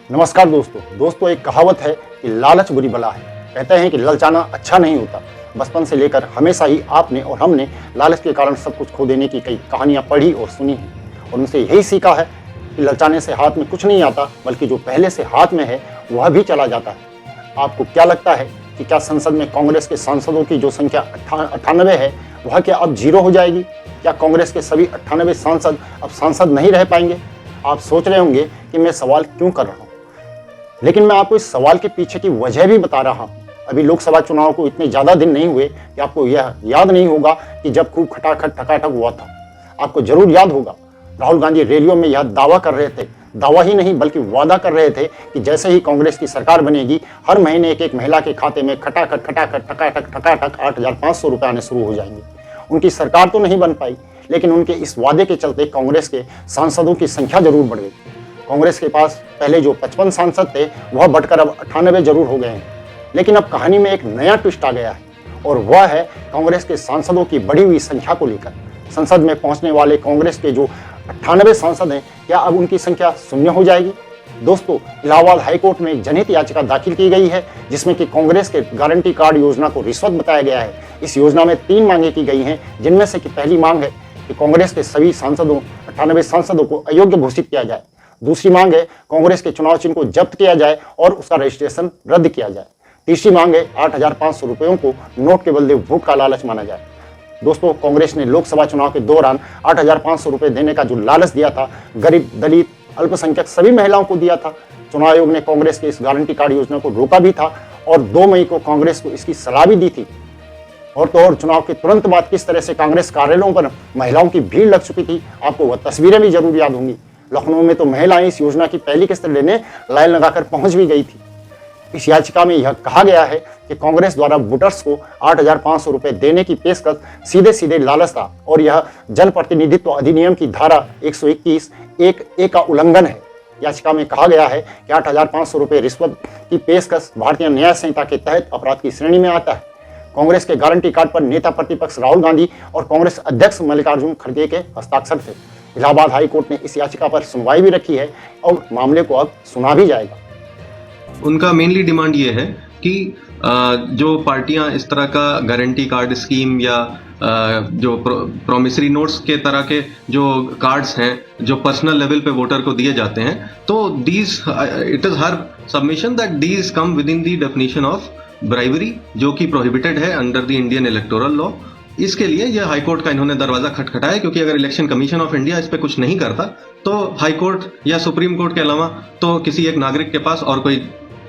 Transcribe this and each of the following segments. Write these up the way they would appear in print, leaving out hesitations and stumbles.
नमस्कार दोस्तों एक कहावत है कि लालच बुरी बला है। कहते हैं कि ललचाना अच्छा नहीं होता। बचपन से लेकर हमेशा ही आपने और हमने लालच के कारण सब कुछ खो देने की कई कहानियां पढ़ी और सुनी हैं और उनसे यही सीखा है कि ललचाने से हाथ में कुछ नहीं आता, बल्कि जो पहले से हाथ में है वह भी चला जाता है। आपको क्या लगता है कि क्या संसद में कांग्रेस के सांसदों की जो संख्या 98 है वह क्या अब 0 हो जाएगी? क्या कांग्रेस के सभी 98 सांसद अब सांसद नहीं रह पाएंगे? आप सोच रहे होंगे कि मैं सवाल क्यों कर रहा हूँ, लेकिन मैं आपको इस सवाल के पीछे की वजह भी बता रहा हूँ। अभी लोकसभा चुनाव को इतने ज़्यादा दिन नहीं हुए कि आपको यह याद नहीं होगा कि जब खूब खटाखट ठकाठक हुआ था। आपको जरूर याद होगा, राहुल गांधी रैलियों में यह दावा कर रहे थे, दावा ही नहीं बल्कि वादा कर रहे थे कि जैसे ही कांग्रेस की सरकार बनेगी हर महीने एक महिला के खाते में खटाखट ठकाठक ठकाठक 8,500 रुपये आने शुरू हो जाएंगे। उनकी सरकार तो नहीं बन पाई, लेकिन उनके इस वादे के चलते कांग्रेस के सांसदों की संख्या जरूर बढ़ गई। कांग्रेस के पास पहले जो 55 सांसद थे वह बढ़कर अब 98 जरूर हो गए हैं। लेकिन अब कहानी में एक नया ट्विस्ट आ गया है और वह है कांग्रेस के सांसदों की बढ़ी हुई संख्या को लेकर। संसद में पहुंचने वाले कांग्रेस के जो 98 सांसद हैं, क्या अब उनकी संख्या शून्य हो जाएगी? दोस्तों, इलाहाबाद हाईकोर्ट में एक जनहित याचिका दाखिल की गई है जिसमें कि कांग्रेस के गारंटी कार्ड योजना को रिश्वत बताया गया है। इस योजना में 3 मांगे की गई हैं, जिनमें से कि पहली मांग है कि कांग्रेस के सभी सांसदों 98 सांसदों को अयोग्य घोषित किया जाए। दूसरी मांग है कांग्रेस के चुनाव चिन्ह को जब्त किया जाए और उसका रजिस्ट्रेशन रद्द किया जाए। तीसरी मांग है 8,500 रुपयों को नोट के बदले वोट का लालच माना जाए। दोस्तों, कांग्रेस ने लोकसभा चुनाव के दौरान 8,500 रुपये देने का जो लालच दिया था, गरीब, दलित, अल्पसंख्यक सभी महिलाओं को दिया था। चुनाव आयोग ने कांग्रेस के इस गारंटी कार्ड योजना को रोका भी था और 2 मई को कांग्रेस को इसकी सलाह भी दी थी। और तो और चुनाव के तुरंत बाद किस तरह से कांग्रेस कार्यालयों पर महिलाओं की भीड़ लग चुकी थी, आपको वह तस्वीरें भी जरूर याद होंगी। लखनऊ में तो महिलाएं इस योजना की पहली किस्त लेने लाइन लगाकर पहुंच भी गई थी। इस याचिका में यह कहा गया है कि कांग्रेस द्वारा वोटर्स को 8,500 रुपये देने की पेशकश सीधे सीधे लालच था और यह जनप्रतिनिधित्व अधिनियम की धारा 121(1)(a) का उल्लंघन है। याचिका में कहा गया है कि 8,500 रुपये रिश्वत की पेशकश भारतीय न्याय संहिता के तहत अपराध की श्रेणी में आता है। कांग्रेस के गारंटी कार्ड पर नेता प्रतिपक्ष राहुल गांधी और कांग्रेस अध्यक्ष मल्लिकार्जुन खड़गे के हस्ताक्षर थे। इलाहाबाद हाईकोर्ट ने इस याचिका पर सुनवाई भी रखी है और मामले को अब सुना भी जाएगा। उनका मेनली डिमांड ये है कि जो पार्टियां इस तरह का गारंटी कार्ड स्कीम या जो प्रोमिसरी नोट्स के तरह के जो कार्ड्स हैं जो पर्सनल लेवल पे वोटर को दिए जाते हैं, तो these it is her submission that these come within the definition of bribery, जो कि प्रोहिबिटेड है under the Indian electoral law. इसके लिए यह हाईकोर्ट का इन्होंने दरवाजा खटखटाया, क्योंकि अगर इलेक्शन कमीशन ऑफ इंडिया इस पे कुछ नहीं करता तो हाईकोर्ट या सुप्रीम कोर्ट के अलावा तो किसी एक नागरिक के पास और कोई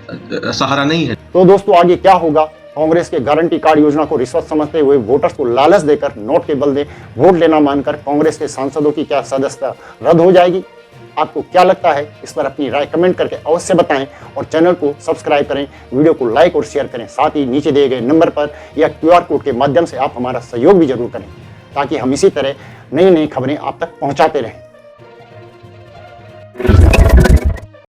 सहारा नहीं है। तो दोस्तों, आगे क्या होगा? कांग्रेस के गारंटी कार्ड योजना को रिश्वत समझते हुए वोटर्स को लालच देकर नोट के बदले वोट लेना मानकर कांग्रेस के सांसदों की क्या सदस्यता रद्द हो जाएगी? आपको क्या लगता है? इस पर अपनी राय कमेंट करके अवश्य बताएं और चैनल को सब्सक्राइब करें, वीडियो को लाइक और शेयर करें। साथ ही नीचे दिए गए नंबर पर या QR कोड के माध्यम से आप हमारा सहयोग भी जरूर करें, ताकि हम इसी तरह नई नई खबरें आप तक पहुंचाते रहें।